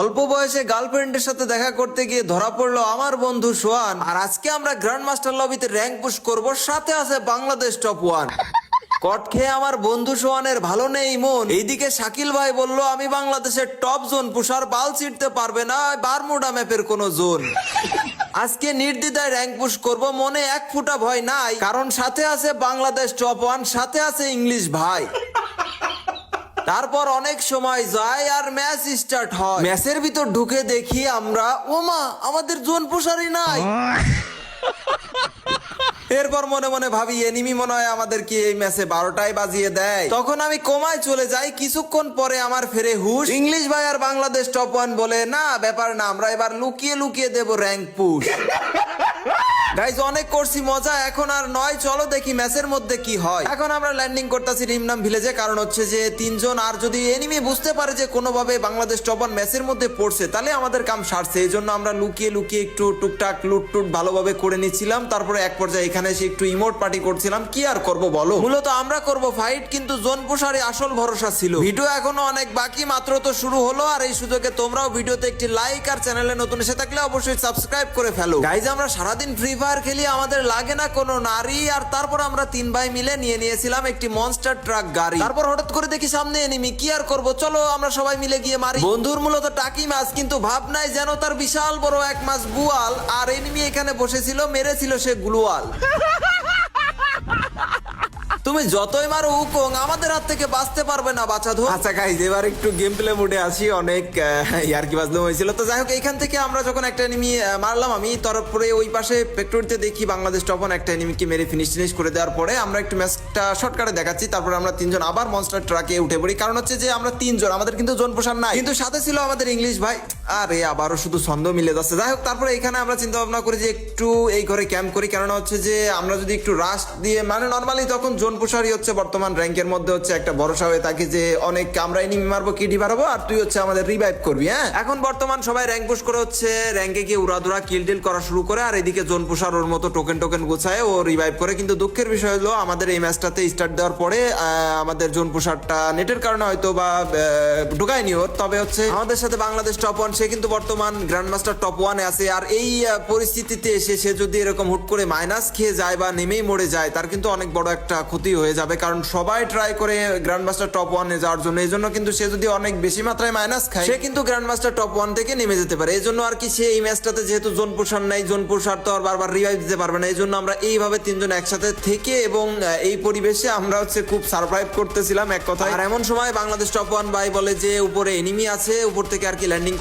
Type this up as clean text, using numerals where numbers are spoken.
অল্প বয়সে গার্লফ্রেন্ডের সাথে দেখা করতে গিয়ে ধরা পড়লো আমার বন্ধু সোহান। আর আজকে আমরা গ্র্যান্ড মাস্টার লবিতে র্যাঙ্ক পুশ করব, সাথে আছে বাংলাদেশ টপ 1। কট খেয়ে আমার বন্ধু সোহানের ভালো নেই মন। এইদিকে শাকিল ভাই বলল আমি বাংলাদেশের টপ জোন পুষার, বাল ছিটতে পারবে না বারমুডা ম্যাপের কোন জোন। আজকে নির্দ্বিধায় র্যাঙ্ক পুশ করব, মনে এক ফুটা ভয় নাই, কারণ সাথে আছে বাংলাদেশ টপ 1, সাথে আছে ইংলিশ ভাই। তারপর অনেক সময় যায় আর ম্যাচ স্টার্ট হয়। ম্যাচের ভিতর ঢুকে দেখি আমরা, ওমা আমাদের জোন পুষারই নাই। এরপর মনে মনে ভাবি এনিমি মনে হয় আমাদেরকে এই ম্যাচে 12টায় বাজিয়ে দেয়। তখন আমি কোমায় চলে যাই। কিছুক্ষণ পরে আমার ফেরে হুশ। ইংলিশ ভাই আর বাংলাদেশ টপ 1 বলে না ব্যাপার না, আমরা এবার লুকিয়ে লুকিয়ে দেব র্যাঙ্ক পুশ। গাইজ অনেক করছি মজা, এখন আর নয়, চলো দেখি ম্যাচের মধ্যে কি হয়। এখন আমরা ল্যান্ডিং করতেছি রিমনাম ভিলেজে, কারণ হচ্ছে যে 3 জন, আর যদি এনিমি বুঝতে পারে যে কোনোভাবে বাংলাদেশ টপ 1 ম্যাচের মধ্যে পড়ছে তাহলে আমাদের কাম সারছে। এই জন্য আমরা লুকিয়ে লুকিয়ে একটু টুকটাক লুট টুট ভালোভাবে করে নিচ্ছিলাম। তারপরে এক পর্যায়ে এখানে এসে একটু ইমোট পার্টি করছিলাম। কি আর করব বলো, মূলত আমরা করব ফাইট, কিন্তু জোন পুষারই আসল ভরসা ছিল। ভিডিও এখনো অনেক বাকি, মাত্র তো শুরু হলো। আর এই সুযোগে তোমরাও ভিডিওতে একটি লাইক আর চ্যানেলে নতুন এসে থাকলে অবশ্যই সাবস্ক্রাইব করে ফেলো। গাইজ আমরা সারাদিন ফ্রি ফায়ার খেলি, আমাদের লাগে না কোনো নারী। আর তারপর আমরা 3 ভাই মিলে নিয়েছিলাম একটি মনস্টার ট্রাক গাড়ি। তারপর হঠাৎ করে দেখি সামনে এনিমি, কি আর করব, চলো আমরা সবাই মিলে গিয়ে মারি। বন্ধুর মূলত টাকি মাছ, কিন্তু ভাব নাই যেন তার বিশাল বড় এক মাছ বুয়াল। আর এনিমি এখানে বসেছিল, মেরেছিল সে গ্লুয়াল। তুমি যতই মারো উকং, আমাদের হাত থেকে বাঁচতে পারবে না বাঁচাধো। আচ্ছা গাইজ এবার একটু গেম প্লে মুডে আসি। অনেক ইয়ার্কি বাজলো হয়েছিল। তো যাই হোক, এখান থেকে আমরা যখন একটা এনিমি মারলাম আমি, তারপরে ওই পাশে ফ্যাক্টরিতে দেখি বাংলাদেশ টপ 1 একটা এনিমিকে মেরে ফিনিশ করে দেওয়ার পরে আমরা একটু ম্যাচটা শর্টকাটে দেখাচ্ছি। তারপরে আমরা 3 জন আবার মনস্টার ট্রাকে উঠে পড়ি, কারণ হচ্ছে যে আমরা 3 জন, আমাদের কিন্তু জোন পোষার নাই, কিন্তু সাথে ছিল আমাদের ইংলিশ ভাই। আরে আবারও শুধু ছন্দ মিলে যাচ্ছে। যাই হোক, তারপরে এখানে আমরা চিন্তা ভাবনা করি যে একটু এই ঘরে ক্যাম্প করি, কারণ হচ্ছে যে আমরা যদি একটু রাশ দিয়ে, মানে নর্মালি তখন জোন পুষারই হচ্ছে বর্তমান র্যাঙ্কের মধ্যে হচ্ছে একটা ভরসা হয়ে থাকে যে অনেক আমরা এনিমি মারবো, কিডি মারবো, আর তুই হচ্ছে আমাদের রিভাইভ করবি। হ্যাঁ, এখন বর্তমান সবাই র্যাঙ্ক পুশ করে হচ্ছে র্যাঙ্কে গিয়ে উড়াধুরা কিল টিল করা শুরু করে, আর এদিকে জোন পুষার ওর মতো টোকেন গোছায় ও রিভাইভ করে। কিন্তু দুঃখের বিষয় হলো আমাদের এই ম্যাচটাতে স্টার্ট দেওয়ার পরে আমাদের জোন পুষারটা নেটের কারণে হয়তো বা ঢুকায়নি ওর। তবে হচ্ছে আমাদের সাথে বাংলাদেশ টপ 1, সে কিন্তু বর্তমান গ্র্যান্ড মাস্টার টপ 1 এ আছে। আর এই পরিস্থিতিতে এসে সে যদি এরকম হুট করে মাইনাস খেয়ে যায় বা নেমেই মরে যায়, তার কিন্তু অনেক বড় একটা ক্ষতি হয়ে যাবে, কারণ সবাই ট্রাই করে গ্র্যান্ড মাস্টার টপ 1 এ যাওয়ার জন্য। এই জন্য কিন্তু সে যদি অনেক বেশি মাত্রায় মাইনাস খায়, সে কিন্তু গ্র্যান্ড মাস্টার টপ 1 থেকে নেমে যেতে পারে। এই জন্য আর কি সে এই ম্যাচটাতে যেহেতু জোন পুষার নাই, জোন পুষার তো আর বারবার রিভাইভ দিতে পারবে না। এই জন্য আমরা এইভাবে 3 জন একসাথে থেকে এবং এই পরিবেশে আমরা হচ্ছে খুব সারভাইভ করতেছিলাম এক কথায়। আর এমন সময় বাংলাদেশ টপ 1 ভাই বলে যে উপরে এনিমি আছে, উপর থেকে আর কি ল্যান্ডিং